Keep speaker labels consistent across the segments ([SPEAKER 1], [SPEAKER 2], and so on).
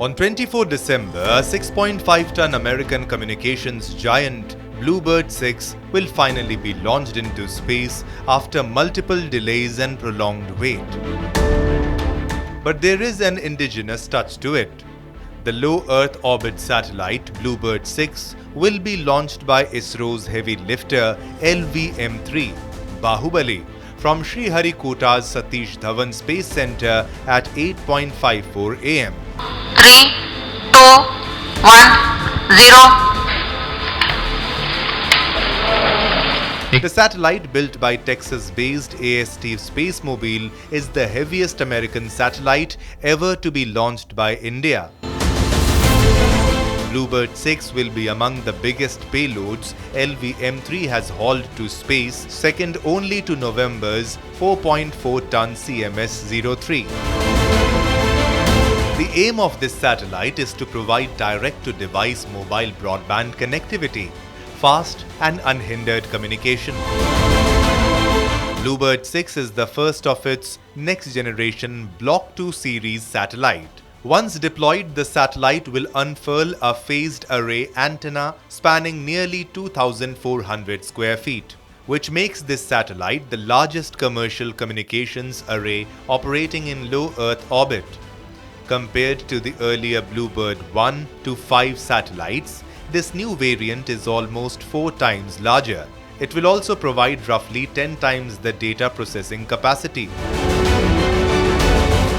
[SPEAKER 1] On 24 December, 6.5-ton American communications giant BlueBird-6 will finally be launched into space after multiple delays and prolonged wait. But there is an indigenous touch to it. The low Earth orbit satellite BlueBird-6 will be launched by ISRO's heavy lifter LVM-3 Bahubali from Sriharikota's Satish Dhawan Space Center at 8.54 am.
[SPEAKER 2] 3, 2, 1, 0.
[SPEAKER 1] The satellite, built by Texas-based AST Spacemobile, is the heaviest American satellite ever to be launched by India. BlueBird-6 will be among the biggest payloads LVM-3 has hauled to space, second only to November's 4.4-ton CMS-03. The aim of this satellite is to provide direct-to-device mobile broadband connectivity, fast and unhindered communication. BlueBird-6 is the first of its next-generation Block 2 series satellite. Once deployed, the satellite will unfurl a phased array antenna spanning nearly 2,400 square feet, which makes this satellite the largest commercial communications array operating in low Earth orbit. Compared to the earlier BlueBird 1 to 5 satellites, this new variant is almost 4 times larger. It will also provide roughly 10 times the data processing capacity.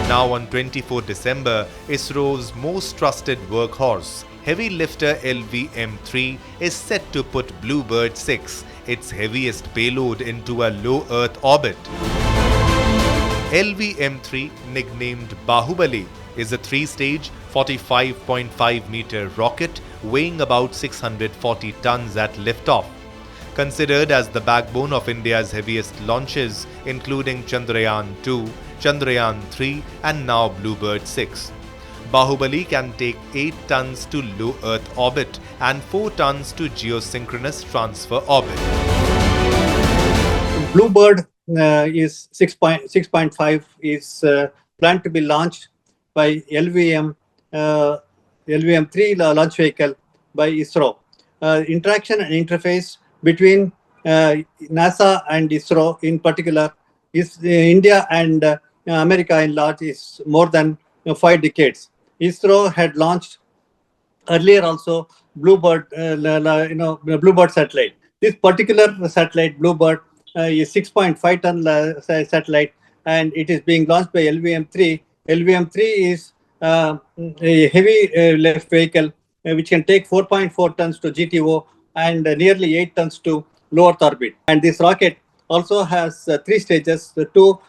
[SPEAKER 1] Now on 24 December, ISRO's most trusted workhorse, heavy lifter LVM-3, is set to put BlueBird-6, its heaviest payload, into a low Earth orbit. LVM-3, nicknamed Bahubali, is a 3-stage, 45.5-meter rocket weighing about 640 tons at liftoff. Considered as the backbone of India's heaviest launches, including Chandrayaan-2, Chandrayaan-3 and now BlueBird-6. Bahubali can take 8 tons to low Earth orbit and 4 tons to geosynchronous transfer orbit.
[SPEAKER 3] BlueBird is 6.5 is planned to be launched by LVM-3 launch vehicle by ISRO. Interaction and interface between NASA and ISRO in particular is India and America in large is more than 5 decades. ISRO had launched earlier also BlueBird, BlueBird satellite. This particular satellite, BlueBird, is 6.5-ton satellite, and it is being launched by LVM-3. LVM-3 is a heavy lift vehicle which can take 4.4 tons to GTO and nearly 8 tons to low Earth orbit. And this rocket also has 3 stages, the 2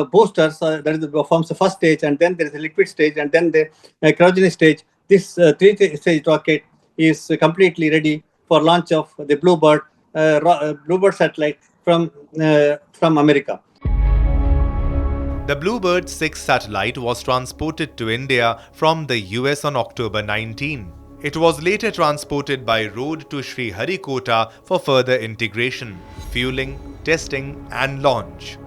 [SPEAKER 3] boosters, that forms the first stage, and then there is a liquid stage, and then the cryogenic stage. This 3-stage rocket is completely ready for launch of the BlueBird satellite from America.
[SPEAKER 1] The BlueBird-6 satellite was transported to India from the US on October 19. It was later transported by road to Sriharikota for further integration, fueling, testing and launch.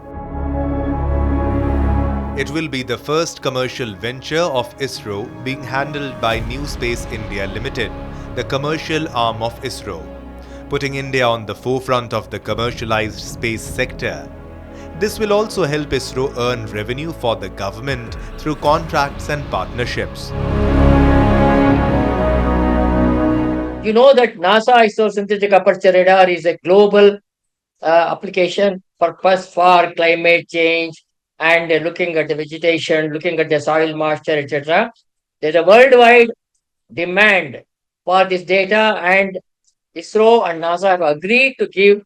[SPEAKER 1] It will be the first commercial venture of ISRO being handled by New Space India Limited, the commercial arm of ISRO, putting India on the forefront of the commercialized space sector. This will also help ISRO earn revenue for the government through contracts and partnerships.
[SPEAKER 4] You know that NASA ISRO synthetic aperture radar is a global application purpose for climate change and looking at the vegetation, looking at the soil moisture, etc. There's a worldwide demand for this data, and ISRO and NASA have agreed to give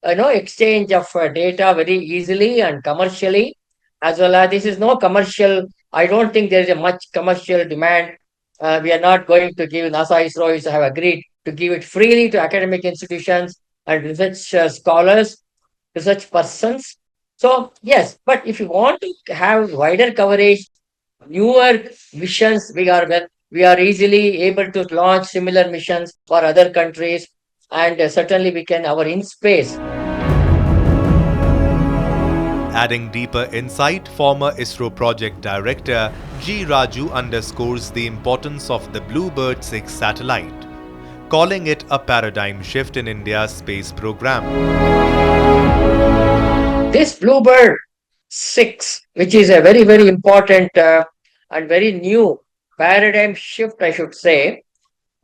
[SPEAKER 4] exchange of data very easily and commercially, as well as this is no commercial. I don't think there is a much commercial demand. We are not going to give. NASA ISRO have agreed to give it freely to academic institutions and research scholars, research persons. So yes, but if you want to have wider coverage, newer missions, we are easily able to launch similar missions for other countries, and certainly we can our in space.
[SPEAKER 1] Adding deeper insight, former ISRO project director G. Raju underscores the importance of the BlueBird-6 satellite, calling it a paradigm shift in India's space program.
[SPEAKER 4] This BlueBird-6, which is a very, very important and very new paradigm shift, I should say,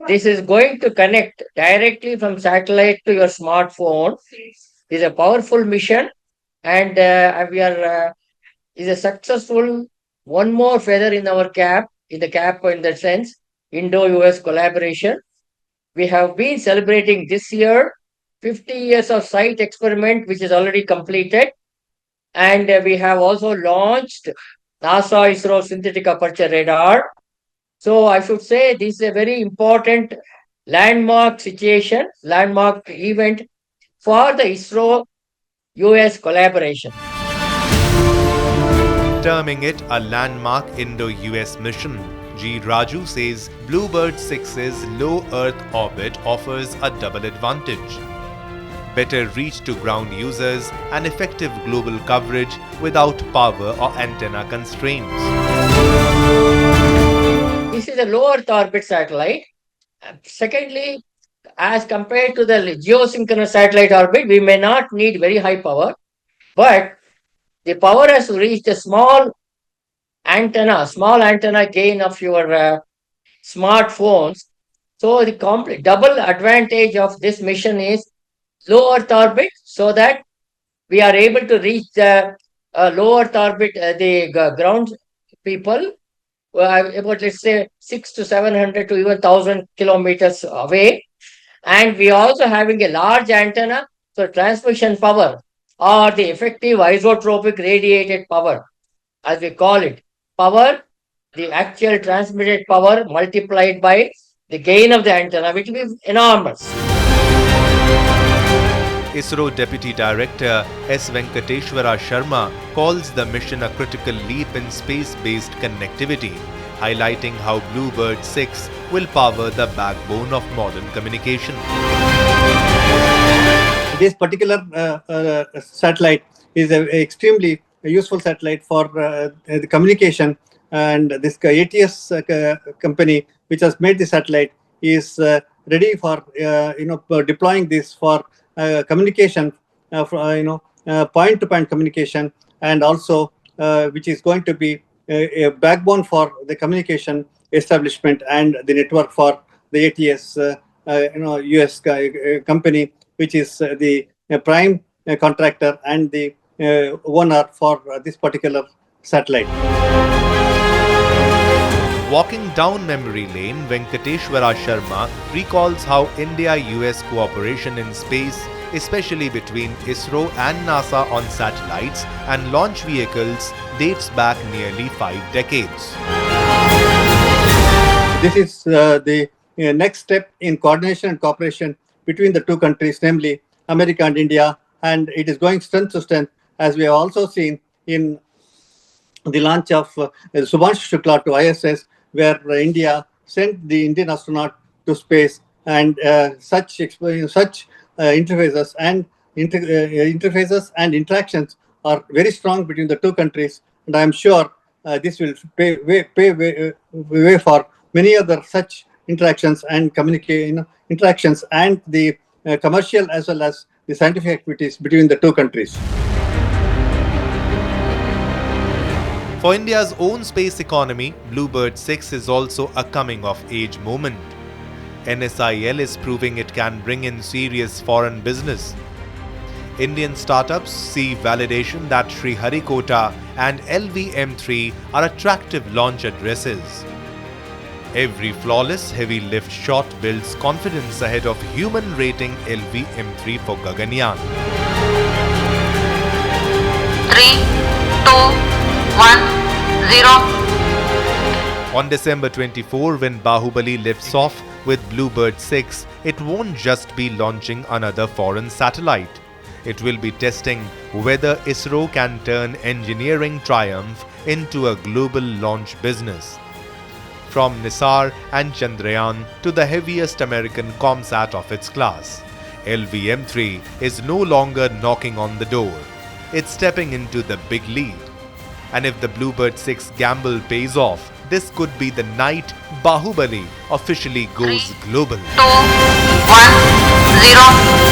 [SPEAKER 4] this is going to connect directly from satellite to your smartphone. This is a powerful mission, and we are is a successful one more feather in our cap, in the cap in that sense, Indo-US collaboration. We have been celebrating this year 50 years of site experiment, which is already completed. And we have also launched NASA ISRO synthetic aperture radar. So I should say this is a very important landmark situation, landmark event for the ISRO-US collaboration.
[SPEAKER 1] Terming it a landmark Indo-US mission, G. Raju says BlueBird-6's low Earth orbit offers a double advantage: better reach to ground users and effective global coverage without power or antenna constraints.
[SPEAKER 4] This is a low Earth orbit satellite. Secondly, as compared to the geosynchronous satellite orbit, we may not need very high power, but the power has to reach the small antenna gain of your smartphones. So the double advantage of this mission is low Earth orbit, so that we are able to reach the low Earth orbit, the ground people, about let's say 600 to 700 to even 1,000 kilometers away. And we are also having a large antenna, so transmission power or the effective isotropic radiated power, as we call it, power, the actual transmitted power multiplied by the gain of the antenna, which will be enormous.
[SPEAKER 1] ISRO Deputy Director S. Venkateshwara Sharma calls the mission a critical leap in space-based connectivity, highlighting how BlueBird-6 will power the backbone of modern communication.
[SPEAKER 3] This particular satellite is an extremely useful satellite for the communication, and this ATS company, which has made the satellite, is ready for deploying this for communication, point-to-point communication, and also which is going to be a backbone for the communication establishment and the network for the ATS US company, which is the prime contractor and the owner for this particular satellite.
[SPEAKER 1] Walking down memory lane, Venkateshwara Sharma recalls how India-US cooperation in space, especially between ISRO and NASA on satellites and launch vehicles, dates back nearly 5 decades.
[SPEAKER 3] This is the next step in coordination and cooperation between the two countries, namely America and India, and it is going strength to strength, as we have also seen in the launch of Subhanshu Shukla to ISS, where India sent the Indian astronaut to space, and such interfaces and interactions are very strong between the two countries, and I am sure this will pave way for many other such interactions and interactions and the commercial as well as the scientific activities between the two countries.
[SPEAKER 1] For India's own space economy, BlueBird-6 is also a coming-of-age moment. NSIL is proving it can bring in serious foreign business. Indian startups see validation that Sriharikota and LVM-3 are attractive launch addresses. Every flawless heavy lift shot builds confidence ahead of human rating LVM-3 for Gaganyaan.
[SPEAKER 2] 3, 2, 1, 0.
[SPEAKER 1] On December 24, when Bahubali lifts off with BlueBird-6, it won't just be launching another foreign satellite. It will be testing whether ISRO can turn engineering triumph into a global launch business. From Nisar and Chandrayaan to the heaviest American ComSat of its class, LVM-3 is no longer knocking on the door. it's stepping into the big lead. And if the BlueBird-6 gamble pays off, this could be the night Bahubali officially goes global.
[SPEAKER 2] 2, 1, 0.